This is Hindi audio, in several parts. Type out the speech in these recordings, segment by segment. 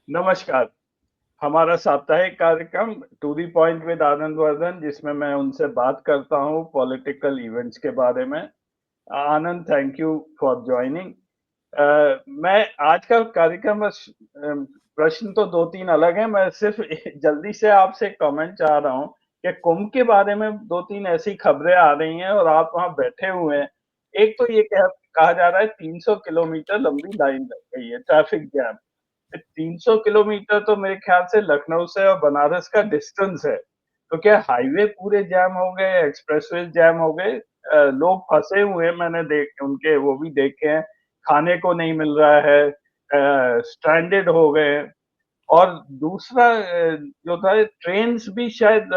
नमस्कार। हमारा साप्ताहिक कार्यक्रम to the point with Anand Vardhan, जिसमें मैं उनसे बात करता हूँ पॉलिटिकल इवेंट्स के बारे में। आनंद, थैंक यू फॉर जॉइनिंग। मैं आज का कार्यक्रम प्रश्न तो 2-3 अलग हैं। मैं सिर्फ जल्दी से आपसे कमेंट चाह रहा हूँ कि कुंभ के बारे में 2-3 ऐसी खबरें आ रही हैं और आप वहाँ बैठे हुए हैं। एक तो ये कहा जा रहा है 300 किलोमीटर लंबी लाइन लग गई है, ट्रैफिक जैम। 300 किलोमीटर तो मेरे ख्याल से लखनऊ से और बनारस का डिस्टेंस है। तो क्या हाईवे पूरे जैम हो गए, एक्सप्रेसवे जैम हो गए? लोग फँसे हुए हैं, मैंने देख उनके वो भी देखे हैं, खाने को नहीं मिल रहा है, स्ट्रैंडेड हो गए हैं। और दूसरा जो था ट्रेन्स भी शायद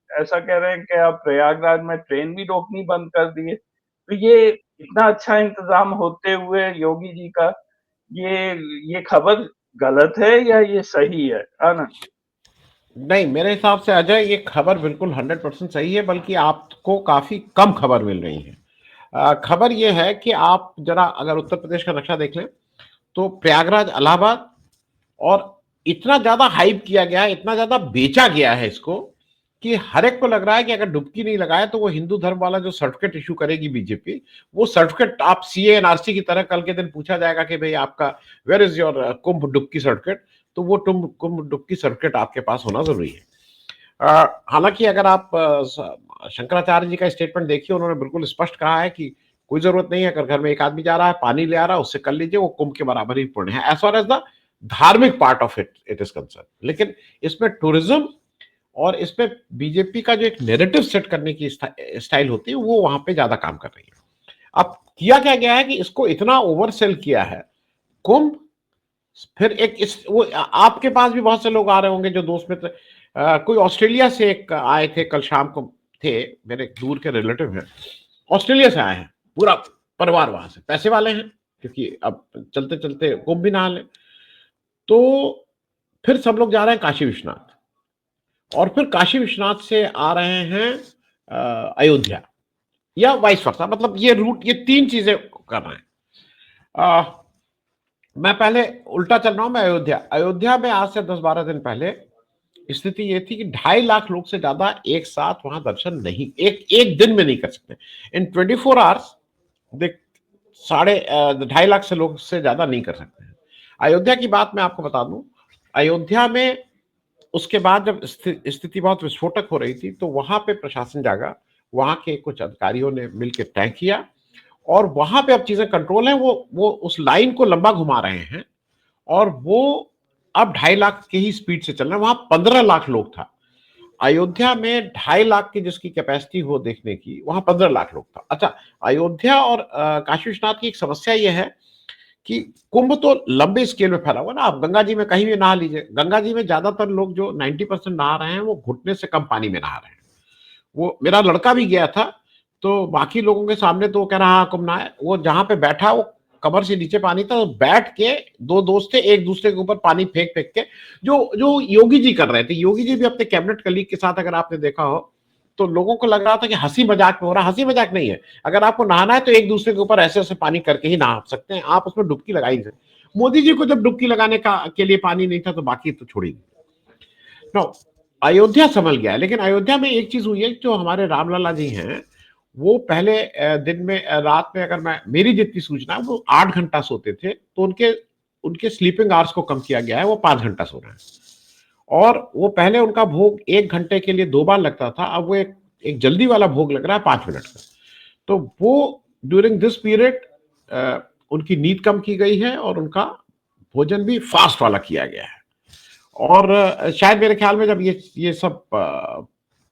ऐसा कह रहे हैं कि अब प्रयागराज में ट्रेन भी रोकनी बंद कर दी है। तो ये इतना अच्छा इंतज़ाम होते हुए योगी जी का, ये ये खबर गलत है या ये सही है? आनंद? नहीं, मेरे हिसाब से अजय ये खबर बिल्कुल 100% सही है, बल्कि आपको काफी कम खबर मिल रही है। खबर ये है कि आप जरा अगर उत्तर प्रदेश का नक्शा देख लें तो प्रयागराज, इलाहाबाद, और इतना ज्यादा हाइप किया गया है, इतना ज्यादा बेचा गया है इसको, कि हर एक को लग रहा है कि अगर डुबकी नहीं लगाए तो वो हिंदू धर्म वाला जो सर्टिफिकेट इशू करेगी बीजेपी, वो सर्टिफिकेट आप सीए एनआरसी की तरह कल के दिन पूछा जाएगा कि भाई आपका वेयर इज योर कुंभ डुबकी सर्टिफिकेट, तो वो कुंभ डुबकी सर्टिफिकेट आपके पास होना जरूरी है। हालांकि अगर आप शंकराचार्य जी का स्टेटमेंट देखिए, उन्होंने बिल्कुल स्पष्ट कहा है कि कोई जरूरत नहीं है, अगर घर में एक आदमी जा रहा है पानी ले आ रहा है उससे कर लीजिए, वो कुंभ के बराबर ही पुण्य है, एज फार एज द धार्मिक part of it is concern. लेकिन इसमें टूरिज्म और इसमें बीजेपी का जो एक नेरेटिव सेट करने की स्टाइल होती है, वो वहां पे ज्यादा काम कर रही है। अब किया क्या गया है कि इसको इतना ओवर सेल किया है कुंभ। फिर एक इस वो आपके पास भी बहुत से लोग आ रहे होंगे जो दोस्त मित्र, कोई ऑस्ट्रेलिया से एक आए थे कल शाम को, थे मेरे दूर के रिलेटिव हैं, ऑस्ट्रेलिया से आए हैं, पूरा परिवार वहां से, पैसे वाले हैं, क्योंकि अब चलते चलते कुंभ भी नहा ले। तो फिर सब लोग जा रहे हैं काशी विश्वनाथ, और फिर काशी विश्वनाथ से आ रहे हैं अयोध्या, या वाइस वर्सा, मतलब ये रूट, ये तीन चीजें कर रहे हैं। मैं पहले उल्टा चल रहा हूं, मैं अयोध्या अयोध्या में आज से 10-12 दिन पहले स्थिति ये थी कि 2.5 लाख लोग से ज्यादा एक साथ वहां दर्शन नहीं, एक एक दिन में नहीं कर सकते। इन 24 आवर्स देख 2.5 लाख से लोग से ज्यादा नहीं कर सकते हैं। अयोध्या की बात मैं आपको बता दूं, अयोध्या में उसके बाद जब स्थिति बहुत विस्फोटक हो रही थी, तो वहां पे प्रशासन जागा, वहां के कुछ अधिकारियों ने मिलकर तय किया, और वहां पे अब चीजें कंट्रोल है। वो उस लाइन को लंबा घुमा रहे हैं, और वो अब 2.5 लाख की ही स्पीड से चल रहे हैं। वहां 15 लाख लोग था अयोध्या में, 2.5 लाख की जिसकी कैपेसिटी हो देखने की, वहां 15 लाख लोग था। अच्छा, अयोध्या और काशी विश्वनाथ की एक समस्या यह है कि कुंभ तो लंबे स्केल में फैला हुआ ना, आप गंगा जी में कहीं भी नहा लीजिए, गंगा जी में ज्यादातर लोग जो 90% नहा रहे हैं वो घुटने से कम पानी में नहा रहे हैं। वो मेरा लड़का भी गया था, तो बाकी लोगों के सामने तो वो कह रहा हाँ कुंभ नहाए, वो जहां पे बैठा वो कमर से नीचे पानी था, तो बैठ के दो दोस्त थे, एक दूसरे के ऊपर पानी फेंक फेंक के, जो जो योगी जी कर रहे थे। योगी जी भी अपने कैबिनेट कलीग के साथ, अगर आपने देखा हो, तो लोगों को लग रहा था कि हंसी मजाक में हो रहा, हंसी मजाक नहीं है। अगर आपको नहाना है तो एक दूसरे के ऊपर ऐसे ऐसे पानी करके ही नहा सकते हैं, आप उसमें डुबकी लगाई नहीं सकते। मोदी जी को जब डुबकी लगाने का के लिए पानी नहीं था, तो बाकी तो छोड़ी। नो, अयोध्या संभल गया है, लेकिन अयोध्या में एक चीज हुई है, जो हमारे रामलला जी हैं, वो पहले दिन में रात में, अगर मैं मेरी जितनी सूचना है, वो 8 घंटा सोते थे, तो उनके उनके स्लीपिंग आवर्स को कम किया गया है, वो 5 घंटा सो रहे हैं। और वो पहले उनका भोग 1 घंटे के लिए 2 बार लगता था, अब वो एक जल्दी वाला भोग लग रहा है 5 मिनट का। तो वो ड्यूरिंग दिस पीरियड उनकी नींद कम की गई है, और उनका भोजन भी फास्ट वाला किया गया है। और शायद मेरे ख्याल में जब ये सब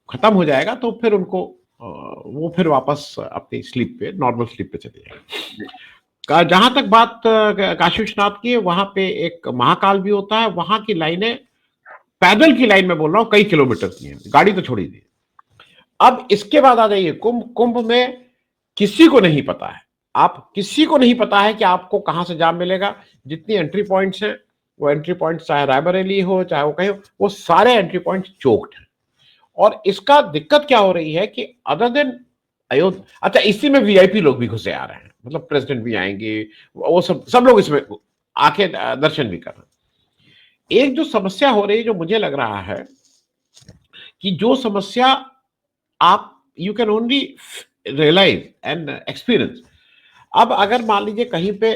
खत्म हो जाएगा, तो फिर उनको वो फिर वापस अपनी स्लीप पे, नॉर्मल स्लीप पे चले जाएंगे। जहां तक बात काशी विश्वनाथ की है, वहां पे एक महाकाल भी होता है, वहां की लाइनें, पैदल की लाइन में बोल रहा हूँ, कई किलोमीटर की है, गाड़ी तो छोड़ी दी। अब इसके बाद आ जाइए कुंभ। कुंभ में किसी को नहीं पता है, आप किसी को नहीं पता है कि आपको कहां से जाम मिलेगा। जितनी एंट्री पॉइंट्स हैं, वो एंट्री पॉइंट चाहे रायबरेली हो चाहे वो कहीं हो, वो सारे एंट्री पॉइंट चोक्ड हैं। और इसका दिक्कत क्या हो रही है कि अदर देन अयोध्या, अच्छा इसी में वीआईपी लोग भी घुसे आ रहे हैं, मतलब प्रेसिडेंट भी आएंगे, वो सब सब लोग इसमें आके दर्शन भी कर रहे हैं। एक जो समस्या हो रही है, जो मुझे लग रहा है कि जो समस्या आप you can only realise and experience. अब अगर मान लीजिए कहीं पे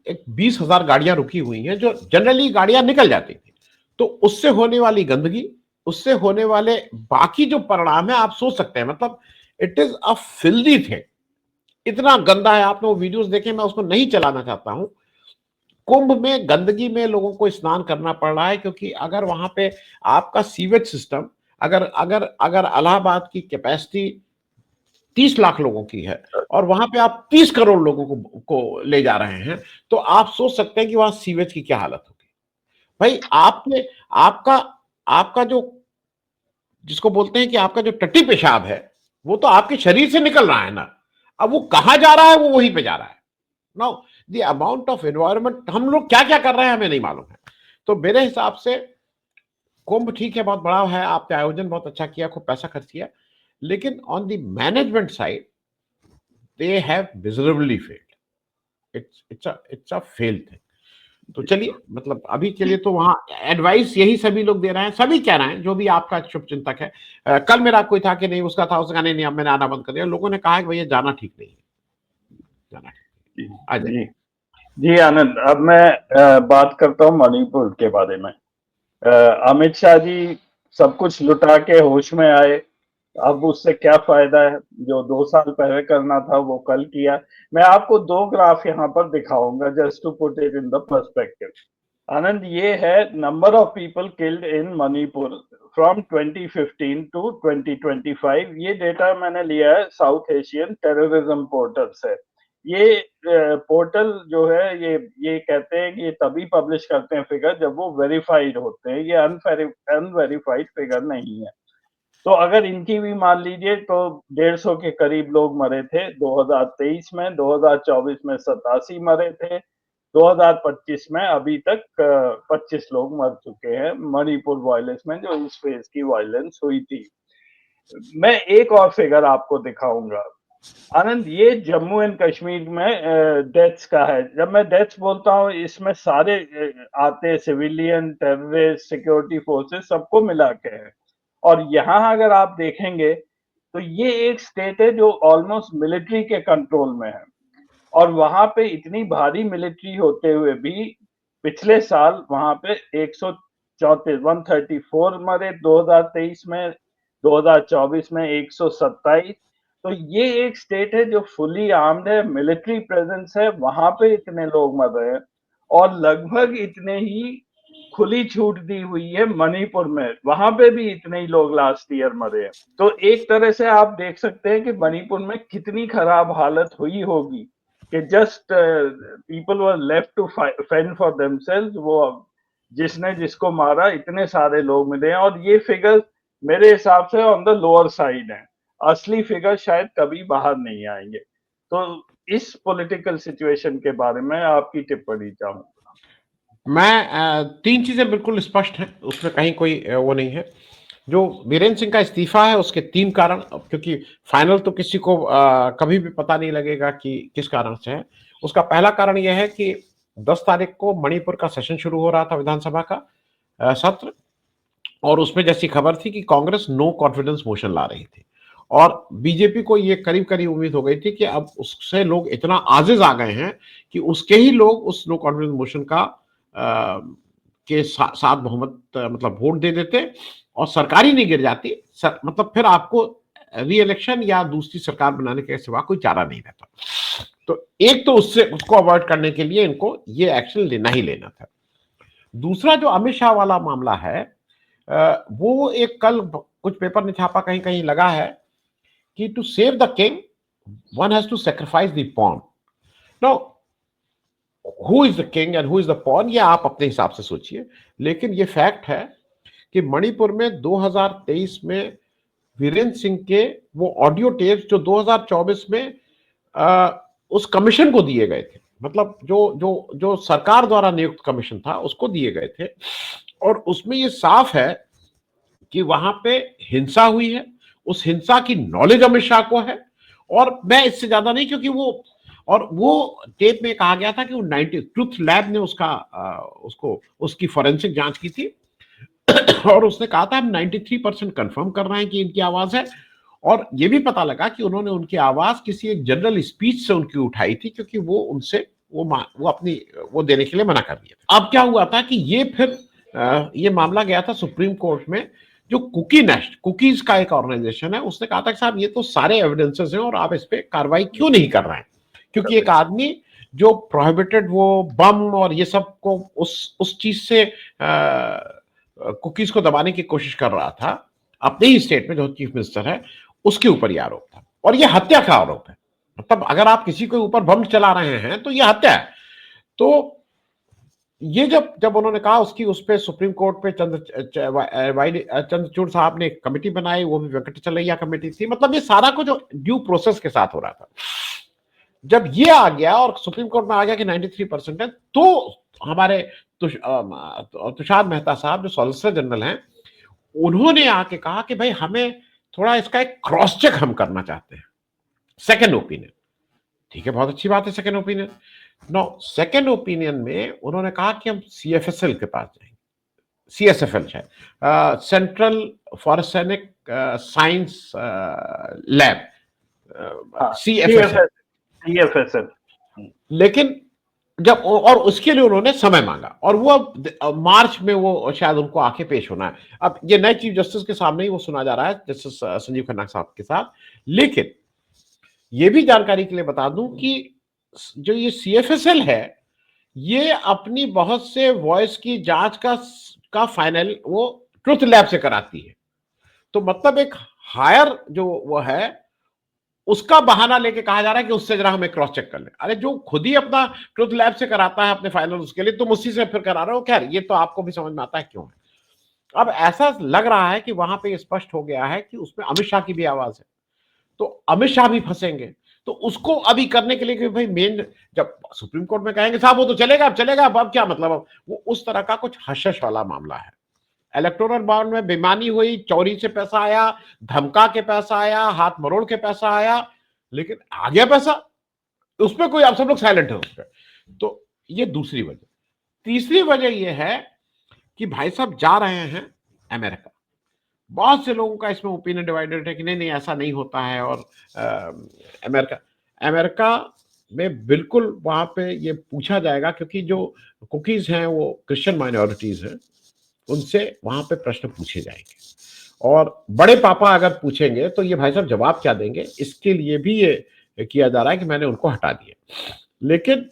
एक 20,000 गाड़ियां रुकी हुई हैं, जो जनरली गाड़ियां निकल जाती थी, तो उससे होने वाली गंदगी, उससे होने वाले बाकी जो परिणाम है, आप सोच सकते हैं। मतलब it is a filthy thing, इतना गंदा है। आपने वो वीडियोस देखे, मैं उसको नहीं चलाना चाहता हूं। कुंभ में गंदगी में लोगों को स्नान करना पड़ रहा है, क्योंकि अगर वहां पे आपका सीवेज सिस्टम, अगर अगर अगर इलाहाबाद की कैपेसिटी 30 लाख लोगों की है और वहां पे आप 30 करोड़ लोगों को ले जा रहे हैं, तो आप सोच सकते हैं कि वहां सीवेज की क्या हालत होगी। भाई आपने, आपका आपका जो, जिसको बोलते हैं कि आपका जो टट्टी पेशाब है, वो तो आपके शरीर से निकल रहा है ना। अब वो कहां जा रहा है, वो वहीं पे जा रहा है। Now the amount of environment, हम लोग क्या क्या कर रहे हैं हमें नहीं मालूम है। तो मेरे हिसाब से कुंभ ठीक है, बहुत बड़ा है, आपने आयोजन बहुत अच्छा किया, खूब पैसा खर्च किया, लेकिन on the management side they have miserably failed. It's a fail thing. तो चलिए, मतलब अभी के लिए तो वहां एडवाइस यही सभी लोग दे रहे हैं, सभी कह रहे हैं, जो भी आपका शुभ चिंतक है। कल मेरा कोई था कि नहीं उसका था, उसका नहीं, अब मैंने आना बंद कर दिया। लोगों ने कहा कि भैया जाना ठीक नहीं है, जाना ठीक नहीं। आ जाए। जी जी आनंद, अब मैं बात करता हूँ मणिपुर के बारे में। अमित शाह जी सब कुछ लुटा के होश में आए, अब उससे क्या फायदा है? जो 2 साल पहले करना था वो कल किया। मैं आपको 2 ग्राफ यहाँ पर दिखाऊंगा, just to put it in the perspective. Anand, ये है number of people killed in Manipur from 2015 to 2025। ये डेटा मैंने लिया है साउथ एशियन टेररिज्म पोर्टल से। ये पोर्टल जो है, ये कहते हैं कि ये तभी पब्लिश करते हैं फिगर जब वो वेरीफाइड होते हैं। ये अनवेरीफाइड फिगर नहीं है। तो अगर इनकी भी मान लीजिए तो 150 के करीब लोग मरे थे 2023 में, 2024 में 87 मरे थे, 2025 में अभी तक 25 लोग मर चुके हैं मणिपुर वायलेंस में, जो इस फेज की वायलेंस हुई थी। मैं एक और फिगर आपको दिखाऊंगा आनंद, ये जम्मू एंड कश्मीर में डेथ्स का है। जब मैं डेथ्स बोलता हूँ, इसमें सारे आते, सिविलियन, टेररिस्ट, सिक्योरिटी फोर्सेस, सबको मिला के है। और यहाँ अगर आप देखेंगे तो ये एक स्टेट है जो ऑलमोस्ट मिलिट्री के कंट्रोल में है। और वहां पे इतनी भारी मिलिट्री होते हुए भी पिछले साल वहां पे 134 मरे 2023 में, 2024 में 127। तो ये एक स्टेट है जो फुली आर्म्ड है, मिलिट्री प्रेजेंस है, वहां पे इतने लोग मर रहे हैं। और लगभग इतने ही खुली छूट दी हुई है मणिपुर में, वहां पे भी इतने ही लोग लास्ट ईयर मरे हैं। तो एक तरह से आप देख सकते हैं कि मणिपुर में कितनी खराब हालत हुई होगी कि just people were left to fend for themselves. वो जिसने जिसको मारा, इतने सारे लोग मिले हैं। और ये फिगर मेरे हिसाब से ऑन द लोअर साइड है, असली फिगर शायद कभी बाहर नहीं आएंगे। तो इस पॉलिटिकल सिचुएशन के बारे में आपकी टिप्पणी चाहूंगा। मैं तीन चीजें बिल्कुल स्पष्ट हैं, उसमें कहीं कोई वो नहीं है। जो वीरेंद्र सिंह का इस्तीफा है, उसके 3 कारण, क्योंकि फाइनल तो किसी को कभी भी पता नहीं लगेगा कि किस कारण से है। उसका पहला कारण यह है कि 10 तारीख को मणिपुर का सेशन शुरू हो रहा था, विधानसभा का सत्र, और उसमें जैसी खबर थी कि कांग्रेस नो कॉन्फिडेंस मोशन ला रही थी, और बीजेपी को ये करीब करीब उम्मीद हो गई थी कि अब उससे लोग इतना आजिज आ गए हैं कि उसके ही लोग उस नो कॉन्फिडेंस मोशन का के साथ बहुमत मतलब वोट दे देते, और सरकार ही नहीं गिर जाती, मतलब फिर आपको री इलेक्शन या दूसरी सरकार बनाने के सिवा कोई चारा नहीं रहता। तो एक तो उससे, उसको अवॉइड करने के लिए इनको ये एक्शन लेना ही लेना था। दूसरा जो अमित शाह वाला मामला है, वो एक कल कुछ पेपर ने छापा, कहीं कहीं लगा है कि to save the king one has to sacrifice the pawn. Now who is the king and who is the pawn, ये आप अपने हिसाब से सोचिए, लेकिन ये फैक्ट है कि मणिपुर में 2023 में वीरेंद्र सिंह के वो ऑडियो टेप्स जो 2024 में उस कमीशन को दिए गए थे, मतलब जो जो जो सरकार द्वारा नियुक्त कमीशन था उसको दिए गए थे, और उसमें ये साफ है कि वहां पे हिंसा हुई है। उस हिंसा की नॉलेज अमित शाह को है, और मैं इससे ज्यादा नहीं, क्योंकि वो और वो टेप में कहा गया था कि वो 90 ट्रुथ लैब ने उसको उसकी फॉरेंसिक जांच की थी और उसने कहा था हम 93% कंफर्म कर रहे हैं कि इनकी आवाज है। और ये भी पता लगा कि उन्होंने उनकी आवाज किसी एक जनरल स्पीच से उनकी उठाई थी, क्योंकि वो उनसे वो अपनी वो देने के लिए मना कर दिया। अब क्या हुआ था कि ये फिर ये मामला गया था सुप्रीम कोर्ट में। जो कुकी नेस्ट, कुकीज का एक ऑर्गेनाइजेशन है, उसने कहा था कि साहब ये तो सारे एविडेंसेस हैं और आप इस पे कार्रवाई क्यों नहीं कर रहे हैं, क्योंकि एक आदमी जो प्रोहिबिटेड वो बम और ये सब को उस चीज से कुकीज को दबाने की कोशिश कर रहा था अपने ही स्टेट में, जो चीफ मिनिस्टर है उसके ऊपर ये आरोप था। और ये हत्या का आरोप है, मतलब अगर आप किसी के ऊपर बम चला रहे हैं तो ये हत्या है। तो ये जब जब उन्होंने कहा उसकी उस पे सुप्रीम कोर्ट पे चंद्रचूड़ साहब ने एक कमेटी बनाई, वो भी वेंकटचलैया कमेटी थी। मतलब ये सारा कुछ ड्यू प्रोसेस के साथ हो रहा था। जब ये आ गया और सुप्रीम कोर्ट में आ गया कि 93% है, तो हमारे तुषार मेहता साहब जो सॉलिसिटर जनरल हैं, उन्होंने आके कहा कि भाई हमें थोड़ा इसका एक क्रॉस चेक हम करना चाहते हैं, सेकेंड ओपिनियन। ठीक है, बहुत अच्छी बात है second opinion. No, second opinion में उन्होंने कहा कि हम सीएफएसएल के पास जाएंगे, सीएसएफएल है, central forensic science lab, CFSL. CFSL. लेकिन जब और उसके लिए उन्होंने समय मांगा और वो अब मार्च में वो शायद उनको आके पेश होना है। अब ये नए चीफ जस्टिस के सामने ही वो सुना जा रहा है, जस्टिस संजीव खन्ना साहब के साथ। लेकिन ये भी जानकारी के लिए बता दूं कि जो ये सीएफएसएल है, ये अपनी बहुत से वॉइस की जांच का फाइनल वो ट्रुथ लैब से कराती है। तो मतलब एक हायर जो वो है उसका बहाना लेके कहा जा रहा है कि उससे जरा हमें क्रॉस चेक कर ले। अरे जो खुद ही अपना ट्रुथ लैब से कराता है अपने फाइनल, उसके लिए तुम उसी से फिर करा रहे हो। खैर ये तो आपको भी समझ में आता है क्यों है। अब ऐसा लग रहा है कि वहां पे स्पष्ट हो गया है कि उसमें अमित शाह की भी आवाज है, तो अमित शाह भी फंसेंगे। तो उसको अभी करने के लिए कि भाई मेन, जब सुप्रीम कोर्ट में कहेंगे साहब वो तो चलेगा, अब चलेगा, अब क्या मतलब, अब वो उस तरह का कुछ हशश वाला मामला है। इलेक्टोरल बॉन्ड में बेईमानी हुई, चोरी से पैसा आया, धमका के पैसा आया, हाथ मरोड़ के पैसा आया, लेकिन आ गया पैसा, उसमें कोई, आप सब लोग साइलेंट है उस पर। तो ये दूसरी वजह। तीसरी वजह यह है कि भाई साहब जा रहे हैं अमेरिका। बहुत से लोगों का इसमें ओपिनियन डिवाइडेड है कि नहीं नहीं ऐसा नहीं होता है। और अमेरिका में बिल्कुल वहां पे ये पूछा जाएगा, क्योंकि जो कुकीज हैं वो क्रिश्चियन माइनॉरिटीज हैं, उनसे वहां पे प्रश्न पूछे जाएंगे। और बड़े पापा अगर पूछेंगे तो ये भाई साहब जवाब क्या देंगे, इसके लिए भी ये किया जा रहा है कि मैंने उनको हटा दिया। लेकिन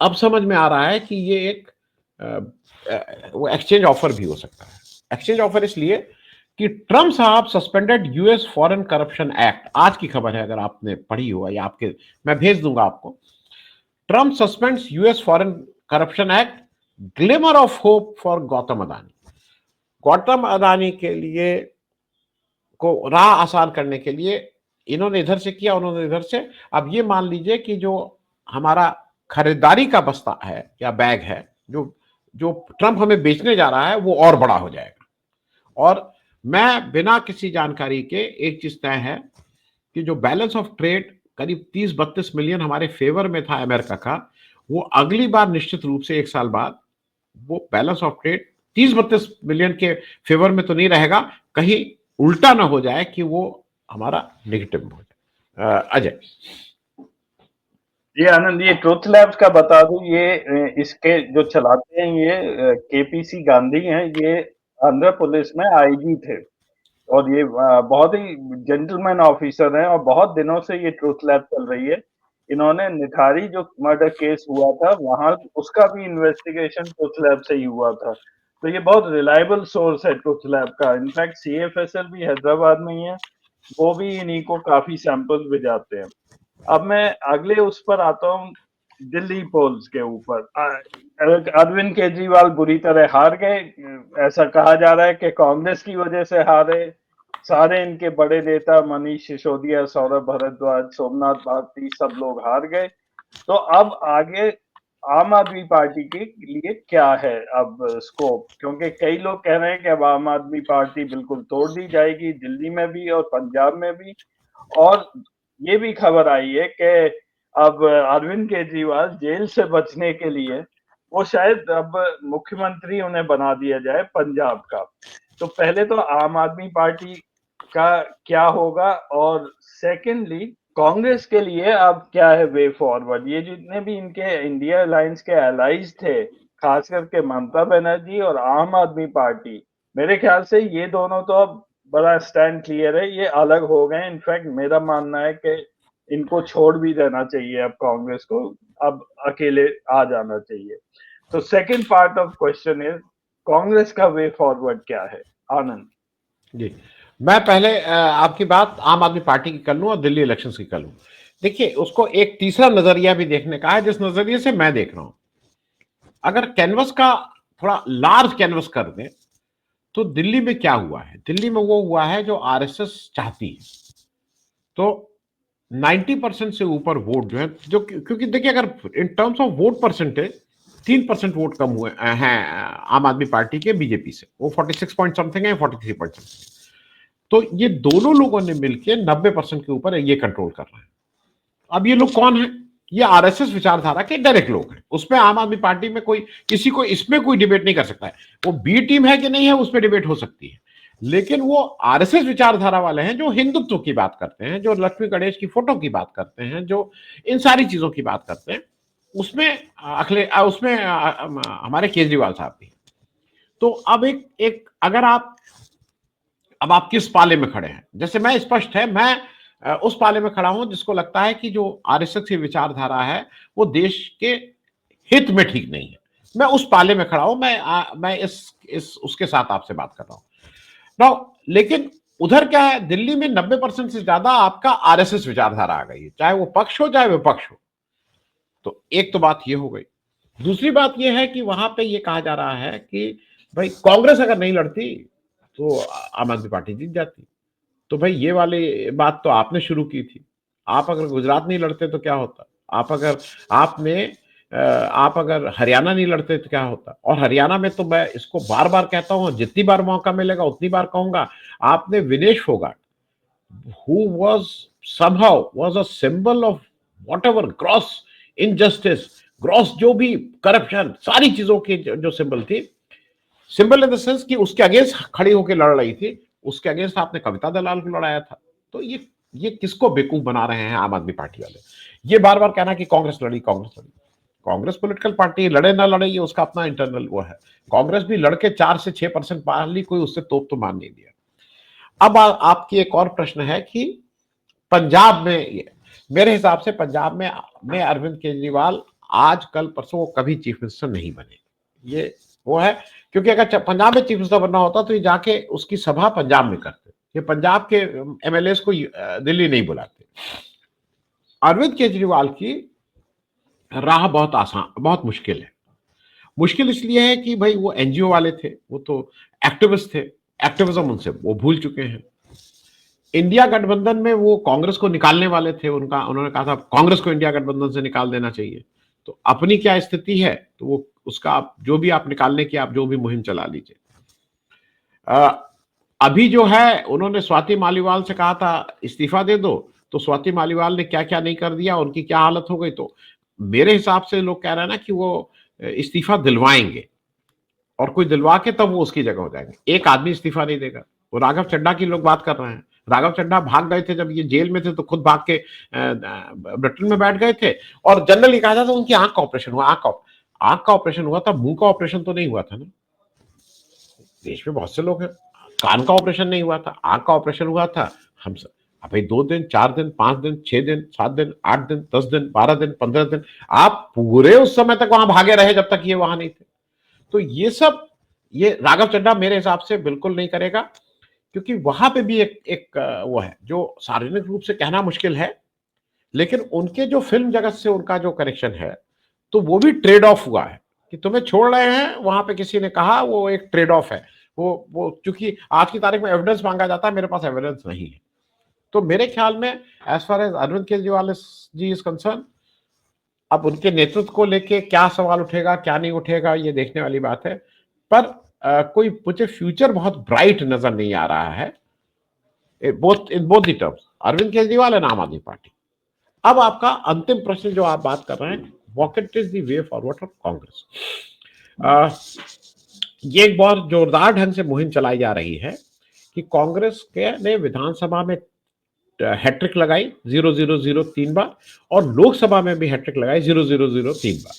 अब समझ में आ रहा है कि ये एक वो एक्सचेंज ऑफर भी हो सकता है। एक्सचेंज ऑफर इसलिए कि ट्रम्प साहब suspended US foreign corruption act, आज की खबर है, अगर आपने पढ़ी हो या आपके, मैं भेज दूंगा आपको। Trump suspends US foreign corruption act, glimmer of hope for Gautam Adani. Gautam Adani के लिए को राह आसान करने के लिए इन्होंने इधर से किया, उन्होंने इधर से। अब ये मान लीजिए कि जो हमारा खरीदारी का बस्ता है या बैग है, जो जो ट्रम्प हमें बेचने जा रहा है, वो और बड़ा हो जाएगा। और मैं बिना किसी जानकारी के, एक चीज तय है कि जो बैलेंस ऑफ ट्रेड करीब 30-32 मिलियन हमारे फेवर में था अमेरिका का, वो अगली बार निश्चित रूप से 1 साल बाद वो बैलेंस ऑफ ट्रेड 30-32 मिलियन के फेवर में तो नहीं रहेगा, कहीं उल्टा ना हो जाए कि वो हमारा नेगेटिव हो जाए। अजय जी आनंद, ये ट्रुथ लैब्स का बता दूं, ये इसके जो चलाते हैं ये केपीसी गांधी हैं। ये आंध्र पुलिस में आईजी थे और ये बहुत ही जेंटलमैन ऑफिसर हैं और बहुत दिनों से ये ट्रुथ लैब चल रही है। इन्होंने निठारी जो मर्डर केस हुआ था वहां उसका भी इन्वेस्टिगेशन ट्रुथ लैब से ही हुआ था। तो ये बहुत रिलायबल सोर्स है ट्रुथ लैब का। इनफैक्ट सीएफएसएल भी हैदराबाद में ही है, वो भी इन्हीं को काफी सैंपल्स भिजाते हैं। अब मैं अगले उस पर आता हूँ, दिल्ली पोल्स के ऊपर। अरविंद केजरीवाल बुरी तरह हार गए। ऐसा कहा जा रहा है कि कांग्रेस की वजह से हारे। सारे इनके बड़े नेता मनीष सिसोदिया, सौरभ भारद्वाज, सोमनाथ भारती, सब लोग हार गए। तो अब आगे आम आदमी पार्टी के लिए क्या है अब स्कोप? क्योंकि कई लोग कह रहे हैं कि अब आम आदमी पार्टी बिल्कुल तोड़ दी जाएगी, दिल्ली में भी और पंजाब में भी। और ये भी खबर आई है कि अब अरविंद केजरीवाल जेल से बचने के लिए वो शायद अब मुख्यमंत्री उन्हें बना दिया जाए पंजाब का। तो पहले तो आम आदमी पार्टी का क्या होगा, और सेकेंडली कांग्रेस के लिए अब क्या है वे फॉरवर्ड? ये जितने भी इनके इंडिया अलायंस के एलाइज थे, खास करके ममता बनर्जी और आम आदमी पार्टी, मेरे ख्याल से ये दोनों तो अब बड़ा स्टैंड क्लियर है, ये अलग हो गए। इनफैक्ट मेरा मानना है कि इनको छोड़ भी देना चाहिए अब कांग्रेस को, अब अकेले आ जाना चाहिए। तो second part of question is Congress का वे फॉरवर्ड क्या है? आनंद जी, मैं पहले आपकी बात आम आदमी पार्टी की कर लूं और दिल्ली इलेक्शंस की कर लूं। देखिए, उसको एक तीसरा नजरिया भी देखने का है, जिस नजरिए से मैं देख रहा हूं। अगर कैनवस का थोड़ा लार्ज कैनवस कर दें तो दिल्ली में क्या हुआ है? दिल्ली में वो हुआ है जो आरएसएस चाहती है। तो 90% से ऊपर वोट जो है, जो क्योंकि देखिए, अगर in terms of vote percentage 3% vote कम हुए हैं आम आदमी पार्टी के बीजेपी से। वो 46 पॉइंट समथिंग है, 43 पॉइंट समथिंग। तो ये दोनों लोगों ने मिलकर 90% के ऊपर ये कंट्रोल कर रहे हैं। अब ये लोग कौन है? ये आरएसएस विचारधारा के डायरेक्ट लोग हैं। उसमें आम आदमी पार्टी में कोई किसी को इसमें कोई डिबेट नहीं कर सकता है। वो बी टीम है कि नहीं है, उसमें डिबेट हो सकती है, लेकिन वो आरएसएस विचारधारा वाले हैं जो हिंदुत्व की बात करते हैं, जो लक्ष्मी गणेश की फोटो की बात करते हैं, जो इन सारी चीजों की बात करते हैं। उसमें उसमें हमारे केजरीवाल साहब भी। तो अब एक एक अगर आप किस पाले में खड़े हैं? जैसे मैं स्पष्ट है, मैं उस पाले में खड़ा हूं जिसको लगता है कि जो आरएसएस की विचारधारा है वो देश के हित में ठीक नहीं है। मैं उस पाले में खड़ा हूं। मैं इस उसके साथ आपसे बात कर रहा हूं ना। लेकिन उधर क्या है, दिल्ली में 90% से ज्यादा आपका आरएसएस विचारधारा आ गई है, चाहे वो पक्ष हो चाहे विपक्ष हो। तो एक तो बात ये हो गई। दूसरी बात ये है कि वहां पे ये कहा जा रहा है कि भाई कांग्रेस अगर नहीं लड़ती तो आम आदमी पार्टी जीत जाती। तो भाई ये वाली बात तो आपने शुरू की थी। आप अगर गुजरात नहीं लड़ते तो क्या होता? आप अगर हरियाणा नहीं लड़ते तो क्या होता? और हरियाणा में तो मैं इसको बार बार कहता हूं, जितनी बार मौका मिलेगा उतनी बार कहूंगा, आपने Vinesh Phogat, who was a symbol of whatever gross injustice, gross जो भी करप्शन, सारी चीजों की जो सिंबल थी, सिंबल इन द सेंस कि उसके अगेंस्ट खड़ी होकर लड़ रही थी, उसके अगेंस्ट आपने कविता दलाल को लड़ाया था। तो ये किसको बेवकूफ बना रहे हैं आम आदमी पार्टी वाले? ये बार बार कहना कि कांग्रेस लड़ी, कांग्रेस लड़ी। कांग्रेस पॉलिटिकल पार्टी, लड़े ना लड़े ये उसका अपना इंटरनल वो है। कांग्रेस भी लड़के 4 से 6% पार ली, कोई उससे तोप तो मान नहीं दिया। अब आपकी एक और प्रश्न है कि पंजाब में, मेरे हिसाब से पंजाब में अरविंद केजरीवाल आज कल परसों वो कभी चीफ मिनिस्टर नहीं बने। ये वो है, क्योंकि अगर पंजाब में चीफ मिनिस्टर बनना होता तो ये जाके उसकी सभा पंजाब में करते। ये पंजाब के एमएलए को दिल्ली नहीं बुलाते। अरविंद केजरीवाल की राह बहुत आसान, बहुत मुश्किल है। मुश्किल इसलिए है कि भाई वो एनजीओ वाले थे, वो तो एक्टिविस्ट थे, एक्टिविज्म उनसे वो भूल चुके हैं। इंडिया गठबंधन में वो कांग्रेस को निकालने वाले थे, उन्होंने कहा था कांग्रेस को इंडिया गठबंधन से निकाल देना चाहिए। तो अपनी क्या स्थिति है, तो वो उसका आप जो भी आप निकालने की आप जो भी मुहिम चला लीजिए। अभी जो है, उन्होंने स्वाति मालीवाल से कहा था इस्तीफा दे दो, तो स्वाति मालीवाल ने क्या क्या नहीं कर दिया, उनकी क्या हालत हो गई। तो मेरे हिसाब से लोग कह रहे हैं ना कि वो इस्तीफा दिलवाएंगे, और कोई दिलवा के तब वो उसकी जगह हो जाएंगे। एक आदमी इस्तीफा नहीं देगा। वो राघव चड्ढा की लोग बात कर रहे हैं। राघव चड्ढा भाग गए थे, जब ये जेल में थे तो खुद भाग के ब्रिटेन में बैठ गए थे। और जनरली कहा जाता उनकी आंख का ऑपरेशन हुआ। आंख का ऑपरेशन हुआ था, मुंह का ऑपरेशन तो नहीं हुआ था ना। देश में बहुत से लोग हैं, कान का ऑपरेशन नहीं हुआ था, आंख का ऑपरेशन हुआ था। हम सब भाई 2 दिन, 4 दिन, 5 दिन, 6 दिन, 7 दिन, 8 दिन, 10 दिन, 12 दिन, 15 दिन, आप पूरे उस समय तक वहां भागे रहे जब तक ये वहां नहीं थे। तो ये सब, ये राघव चड्ढा मेरे हिसाब से बिल्कुल नहीं करेगा, क्योंकि वहां पे भी एक वो है जो सार्वजनिक रूप से कहना मुश्किल है, लेकिन उनके जो फिल्म जगत से उनका जो कनेक्शन है, तो वो भी ट्रेड ऑफ हुआ है कि तुम्हें छोड़ रहे हैं। वहां पे किसी ने कहा वो एक ट्रेड ऑफ है। वो क्योंकि आज की तारीख में एविडेंस मांगा जाता है, मेरे पास एविडेंस नहीं है। तो मेरे ख्याल में as far as Arvind Kejriwal ji is concern, अब उनके नेतृत्व को लेके क्या सवाल उठेगा क्या नहीं उठेगा ये देखने वाली बात है। पर कोई मुझे फ्यूचर बहुत ब्राइट नजर नहीं आ रहा है, both in both the terms, Arvind Kejriwal and Aam Aadmi party. अब आपका अंतिम प्रश्न जो आप बात कर रहे हैं, what is the way forward for Congress. ये एक बहुत जोरदार ढंग से मुहिम चलाई जा रही है कि कांग्रेस के ने विधानसभा में हैट्रिक लगाई 0-0-0 3 बार, और लोकसभा में भी हैट्रिक लगाई 0-0-0 3 बार।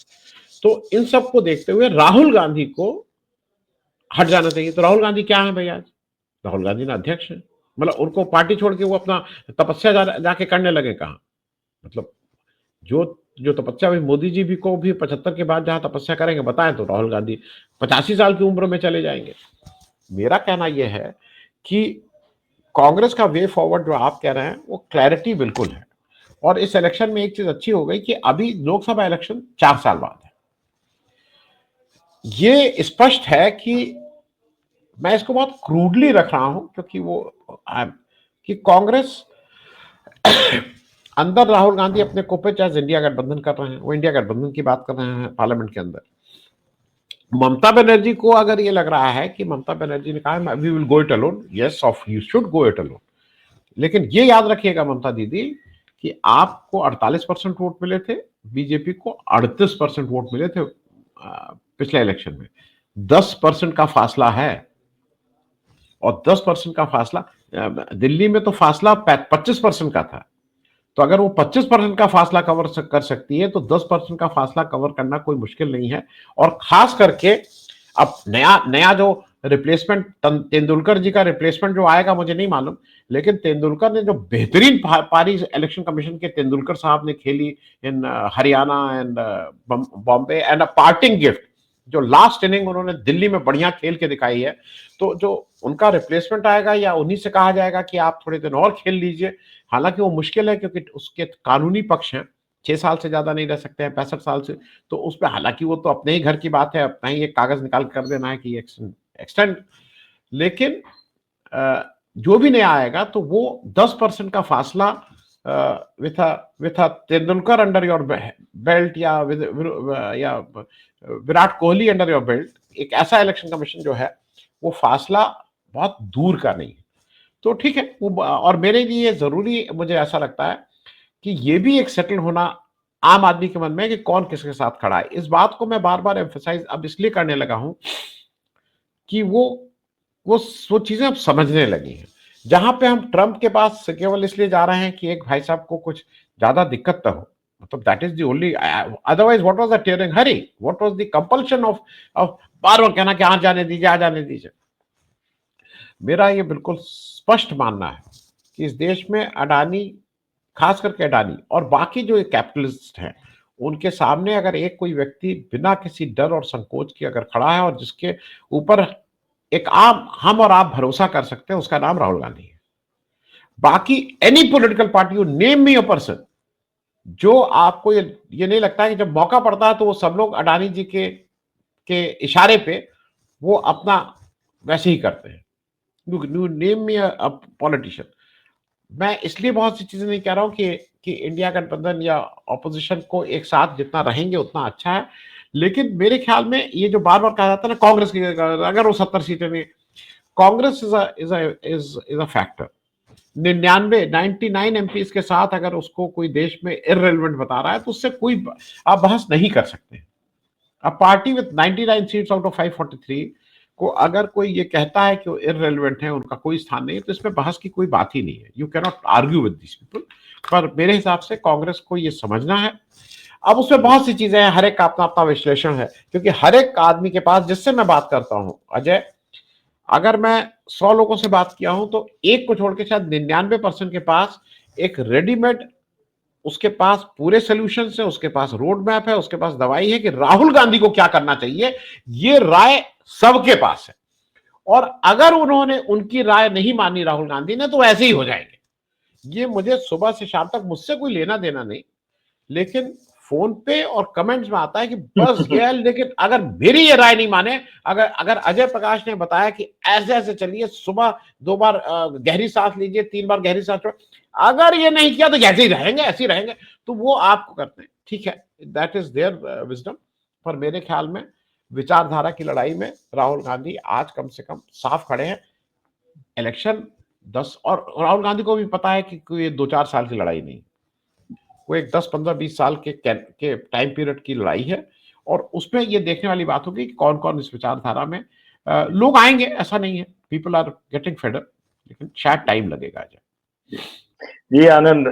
तो इन सब को देखते हुए राहुल गांधी को हट जाना चाहिए। तो राहुल गांधी क्या है भाई आज? राहुल गांधी ना अध्यक्ष है, मतलब उनको पार्टी छोड़ के वो अपना तपस्या जाके करने लगे कहा। मतलब जो जो तपस्या भी मोदी जी भी को भी 75 के बाद जहां तपस्या करेंगे बताएं, तो राहुल गांधी 85 साल की उम्र में चले जाएंगे। मेरा कहना यह है कि कांग्रेस का वे फॉरवर्ड जो आप कह रहे हैं वो क्लैरिटी बिल्कुल है। और इस इलेक्शन में एक चीज अच्छी हो गई कि अभी लोकसभा इलेक्शन 4 साल बाद है। ये स्पष्ट है कि मैं इसको बहुत क्रूडली रख रहा हूं, क्योंकि वो कि कांग्रेस अंदर राहुल गांधी अपने कोपे चाहे इंडिया गठबंधन कर रहे हैं, वो इंडिया गठबंधन की बात कर रहे हैं पार्लियामेंट के अंदर। ममता बनर्जी को अगर ये लग रहा है कि ममता बनर्जी ने कहा we will go it alone, yes of you should go it alone, लेकिन ये याद रखिएगा ममता दीदी कि आपको 48% वोट मिले थे, बीजेपी को 38% वोट मिले थे पिछले इलेक्शन में। 10% का फासला है, और 10% का फासला दिल्ली में तो फासला 25% का था। तो अगर वो 25% का फासला कवर कर सकती है तो 10% का फासला कवर करना कोई मुश्किल नहीं है। और खास करके अब नया नया जो रिप्लेसमेंट, तेंदुलकर जी का रिप्लेसमेंट जो आएगा मुझे नहीं मालूम, लेकिन तेंदुलकर ने जो बेहतरीन पारी इलेक्शन कमीशन के तेंदुलकर साहब ने खेली in Haryana and Bombay, and a parting gift, जो लास्ट इनिंग उन्होंने दिल्ली में बढ़िया खेल के दिखाई है। तो जो उनका रिप्लेसमेंट आएगा या उन्हीं से कहा जाएगा कि आप थोड़े दिन और खेल लीजिए, हालांकि वो मुश्किल है क्योंकि उसके कानूनी पक्ष हैं, 6 साल से ज्यादा नहीं रह सकते हैं, 65 साल से। तो उस पर हालांकि वो तो अपने ही घर की बात है, अपना ही एक कागज निकाल कर देना है कि एक्सटेंड, लेकिन जो भी नया आएगा तो वो 10% का फासला with Tendulkar under your belt, या Virat Kohli under your belt, एक ऐसा इलेक्शन कमीशन जो है वो फासला बहुत दूर का नहीं है। तो ठीक है वो, और मेरे लिए जरूरी मुझे ऐसा लगता है कि ये भी एक सेटल होना आम आदमी के मन में कि कौन किसके साथ खड़ा है। इस बात को मैं बार बार एम्फसाइज अब इसलिए करने लगा हूं कि वो चीजें अब समझने लगी हैं। जहां पे हम ट्रंप के पास केवल इसलिए जा रहे हैं कि एक भाई साहब को कुछ ज्यादा दिक्कत न हो, मतलब that is the only, otherwise what was the tearing hurry, what was the compulsion of बार बार कहना कि आ जाने दीजिए, आ जाने दीजिए। मेरा ये बिल्कुल स्पष्ट मानना है कि इस देश में अडानी, खास करके अडानी और बाकी जो कैपिटलिस्ट हैं, उनके सामने अगर एक कोई व्यक्ति बिना किसी डर और संकोच के अगर खड़ा है और जिसके ऊपर एक आम हम और आप भरोसा कर सकते हैं, उसका नाम राहुल गांधी है। बाकी any political party, you name me a person, जो आपको ये नहीं लगता है कि जब मौका पड़ता है तो वो सब लोग अडानी जी के इशारे पे वो अपना वैसे ही करते हैं। You name me a politician. मैं इसलिए बहुत सी चीजें नहीं कह रहा हूं कि इंडिया गठबंधन या ऑपोजिशन को एक साथ जितना रहेंगे उतना अच्छा है, लेकिन मेरे ख्याल में ये जो बार बार कहा जाता है ना कांग्रेस की अगर वो 70 सीटें नहीं, Congress is a factor. 99 MP के साथ अगर उसको कोई देश में इररिलेवेंट बता रहा है तो उससे कोई आप बहस नहीं कर सकते। अब party with 99 seats out of 543 को अगर कोई ये कहता है कि वो इररिलेवेंट है, उनका कोई स्थान नहीं है, तो इसमें बहस की कोई बात ही नहीं है। You can not argue with this people. पर मेरे हिसाब से कांग्रेस को ये समझना है। अब उसमें बहुत सी चीजें हैं, हर एक का अपना अपना विश्लेषण है, क्योंकि हर एक आदमी के पास, जिससे मैं बात करता हूं अजय, अगर मैं 100 लोगों से बात किया हूं तो एक को छोड़ के शायद 99% के पास एक रेडीमेड, उसके पास पूरे सोल्यूशन है, उसके पास रोड मैप है, उसके पास दवाई है कि राहुल गांधी को क्या करना चाहिए। ये राय सबके पास है, और अगर उन्होंने उनकी राय नहीं मानी राहुल गांधी ने तो ऐसे ही हो जाएंगे। ये मुझे सुबह से शाम तक मुझसे कोई लेना देना नहीं, लेकिन फोन पे और कमेंट्स में आता है कि बस ये है, लेकिन अगर मेरी ये राय नहीं माने, अगर अगर अजय प्रकाश ने बताया कि ऐसे ऐसे चलिए, सुबह 2 बार गहरी सांस लीजिए, 3 बार गहरी सांस छोड़, अगर ये नहीं किया तो ऐसे ही रहेंगे, ऐसे ही रहेंगे, तो वो आपको करते हैं, ठीक है, दैट इज देयर विजडम। पर मेरे ख्याल में विचारधारा की लड़ाई में राहुल गांधी आज कम से कम साफ खड़े हैं। इलेक्शन 10, और राहुल गांधी को भी पता है कि ये 2-4 साल की लड़ाई नहीं। वो एक 10-15-20 साल के टाइम पीरियड की लड़ाई है, और उसमें ये देखने वाली बात होगी कि कौन कौन इस विचारधारा में लोग आएंगे, ऐसा नहीं है, people are getting fed up, लेकिन शायद टाइम लगेगा। जी आनंद,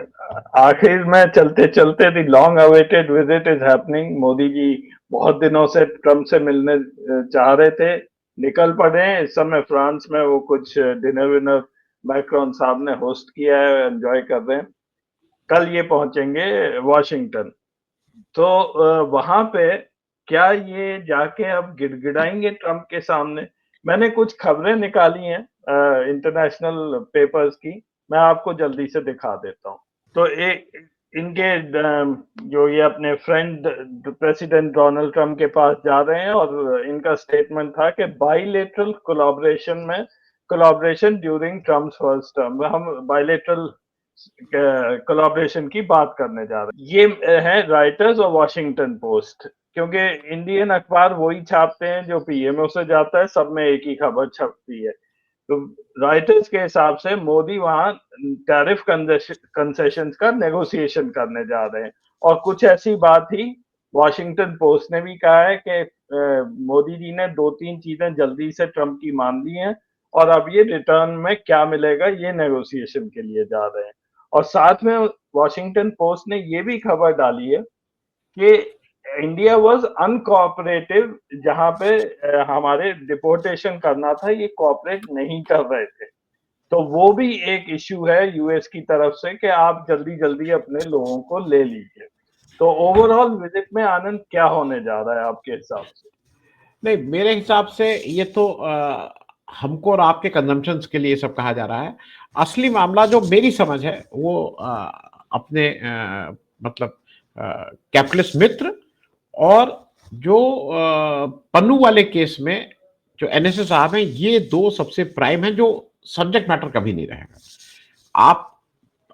आखिर में चलते चलते the long awaited visit is happening. Modi ji बहुत दिनों से ट्रम्प से मिलने चाह रहे थे, निकल पड़े हैं। इस समय फ्रांस में वो कुछ डिनर विनर मैक्रोन साहब ने होस्ट किया है, एंजॉय कर रहे हैं। कल ये पहुंचेंगे वॉशिंगटन। तो वहां पे क्या ये जाके अब गिड़गिड़ाएंगे ट्रम्प के सामने? मैंने कुछ खबरें निकाली हैं इंटरनेशनल पेपर्स की, मैं आपको जल्दी से दिखा देता हूँ। तो एक इनके जो ये अपने फ्रेंड प्रेसिडेंट डोनाल्ड ट्रम्प के पास जा रहे हैं, और इनका स्टेटमेंट था कि bilateral collaboration during Trump's first term, हम बाइलेटरल कोलैबोरेशन की बात करने जा रहे हैं। ये है राइटर्स और वॉशिंगटन पोस्ट, क्योंकि इंडियन अखबार वही छापते हैं जो पीएमओ से जाता है, सब में एक ही खबर छपती है। तो राइटर्स के हिसाब से मोदी वहां टैरिफ कंसेशंस का नेगोशिएशन करने जा रहे हैं, और कुछ ऐसी बात ही वॉशिंगटन पोस्ट ने भी कहा है कि मोदी जी ने 2-3 चीजें जल्दी से ट्रम्प की मान ली हैं, और अब ये रिटर्न में क्या मिलेगा ये नेगोशिएशन के लिए जा रहे हैं। और साथ में वॉशिंगटन पोस्ट ने ये भी खबर डाली है कि इंडिया वाज अनकोऑपरेटिव, जहां पे हमारे डिपोर्टेशन करना था, ये कोऑपरेट नहीं कर रहे थे। तो वो भी एक इश्यू है यूएस की तरफ से कि आप जल्दी जल्दी अपने लोगों को ले लीजिए। तो ओवरऑल विजिट में आनंद क्या होने जा रहा है आपके हिसाब से? नहीं, मेरे हिसाब से ये तो हमको और आपके कंजम्पशन के लिए सब कहा जा रहा है। असली मामला जो मेरी समझ है वो अपने मतलब कैपिटलिस्ट मित्र और जो पन्नू वाले केस में जो एनएसए साहब हैं, ये दो सबसे प्राइम हैं, जो सब्जेक्ट मैटर कभी नहीं रहेगा। आप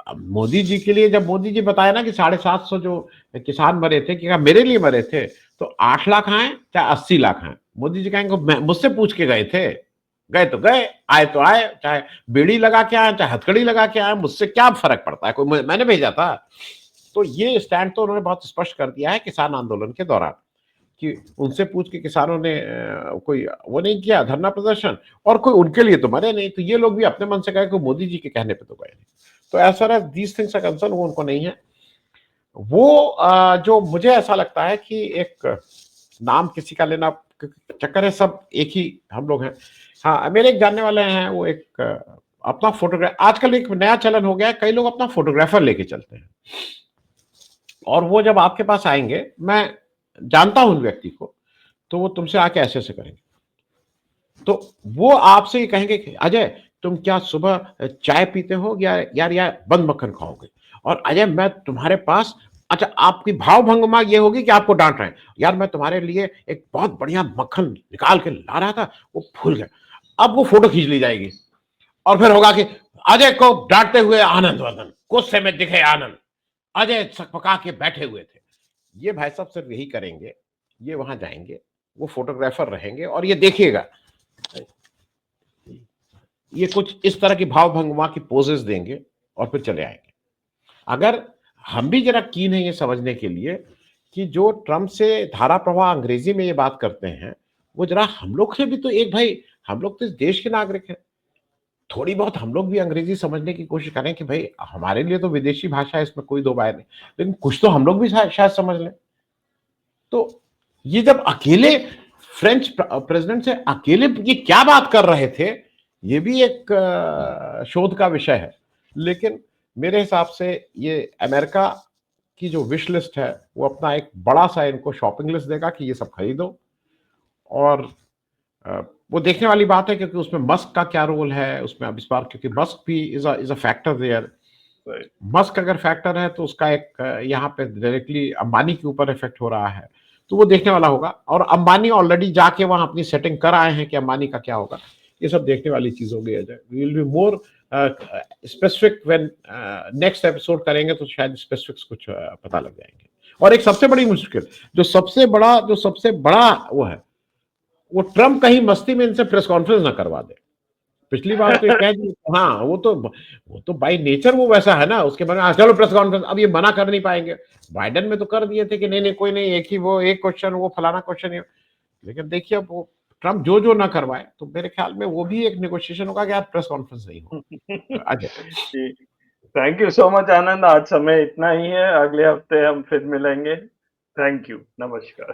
मोदी जी के लिए, जब मोदी जी बताया ना कि 750 जो किसान मरे थे, कि मेरे लिए मरे थे, तो 8 लाख आए चाहे 80 लाख आए, मोदी जी कहेंगे मुझसे पूछ के गए थे, गए तो गए, आए तो आए, चाहे बेड़ी लगा के आए चाहे हथकड़ी लगा के आए, मुझसे क्या फर्क पड़ता है, कोई मैंने भेजा था। तो ये स्टैंड तो उन्होंने बहुत स्पष्ट कर दिया है किसान आंदोलन के दौरान, कि उनसे पूछ के किसानों ने कोई वो नहीं किया धरना प्रदर्शन, और कोई उनके लिए तो मरे नहीं। तो ये लोग भी अपने मन से गए, कोई मोदी जी के कहने पे तो गए नहीं। तो as far as these things are concern, वो उनको नहीं है। वो जो मुझे ऐसा लगता है कि एक नाम किसी का लेना चक्कर है, सब एक ही हम लोग हैं। हाँ, मेरे एक जानने वाले हैं, वो एक अपना फोटोग्राफ, आजकल एक नया चलन हो गया है, कई लोग अपना फोटोग्राफर लेके चलते हैं, और वो जब आपके पास आएंगे, मैं जानता हूं उन व्यक्ति को, तो वो तुमसे आके ऐसे ऐसे करेंगे। तो वो आपसे ये कहेंगे कि अजय तुम क्या सुबह चाय पीते हो या यार बंद मक्खन खाओगे, और अजय मैं तुम्हारे पास, अच्छा आपकी भाव भंगिमा ये होगी कि आपको डांट रहे हैं, यार मैं तुम्हारे लिए एक बहुत बढ़िया मक्खन निकाल के ला रहा था, वो भूल गया। अब वो फोटो खींच ली जाएगी, और फिर होगा कि अजय को डांटते हुए आनंद वर्धन, गुस्से में दिखे आनंद, अजय सकपका के बैठे हुए थे। ये भाई साहब सिर्फ यही करेंगे, ये वहां जाएंगे, वो फोटोग्राफर रहेंगे, और ये देखिएगा ये कुछ इस तरह की भाव भंगिमा की पोजेस देंगे और फिर चले आएंगे। अगर हम भी जरा कीन है ये समझने के लिए कि जो ट्रम्प से धारा प्रवाह अंग्रेजी में ये बात करते हैं, वो जरा हम लोग से भी तो एक, भाई हम लोग तो इस देश के नागरिक हैं, थोड़ी बहुत हम लोग भी अंग्रेजी समझने की कोशिश करें कि भाई हमारे लिए तो विदेशी भाषा है, इसमें कोई दो बाय नहीं, लेकिन कुछ तो हम लोग भी शायद समझ लें। तो ये जब अकेले फ्रेंच प्रेसिडेंट से अकेले ये क्या बात कर रहे थे, ये भी एक शोध का विषय है। लेकिन मेरे हिसाब से ये अमेरिका की जो विश लिस्ट है, वो अपना एक बड़ा सा इनको शॉपिंग लिस्ट देगा कि ये सब खरीदो। और वो देखने वाली बात है, क्योंकि उसमें मस्क का क्या रोल है उसमें अब इस बार, क्योंकि मस्क भी is a factor there. Musk अगर फैक्टर है तो उसका एक यहाँ पे डायरेक्टली अंबानी के ऊपर इफेक्ट हो रहा है, तो वो देखने वाला होगा। और अंबानी ऑलरेडी जाके वहां अपनी सेटिंग कर आए हैं कि अंबानी का क्या होगा, ये सब देखने वाली चीज हो गई है। We will be more specific when next episode करेंगे, तो शायद स्पेसिफिक्स कुछ पता लग जाएंगे। और एक सबसे बड़ी मुश्किल, जो सबसे बड़ा वो है, वो ट्रम्प कहीं मस्ती में इनसे प्रेस कॉन्फ्रेंस ना करवा दे। पिछली बार तो ये कह दिए, हाँ वो तो बाय नेचर वो वैसा है ना, उसके बाद चलो प्रेस कॉन्फ्रेंस, अब ये मना कर नहीं पाएंगे। बाइडेन में तो कर दिए थे कि नहीं नहीं कोई नहीं, एक ही वो एक क्वेश्चन, वो फलाना क्वेश्चन। लेकिन देखिए अब वो ट्रम्प जो जो ना करवाए, तो मेरे ख्याल में वो भी एक नेगोशिएशन होगा कि यार प्रेस कॉन्फ्रेंस नहीं हो। अजय, जी, थैंक यू सो मच आनंद, आज समय इतना ही है, अगले हफ्ते हम फिर मिलेंगे। थैंक यू, नमस्कार।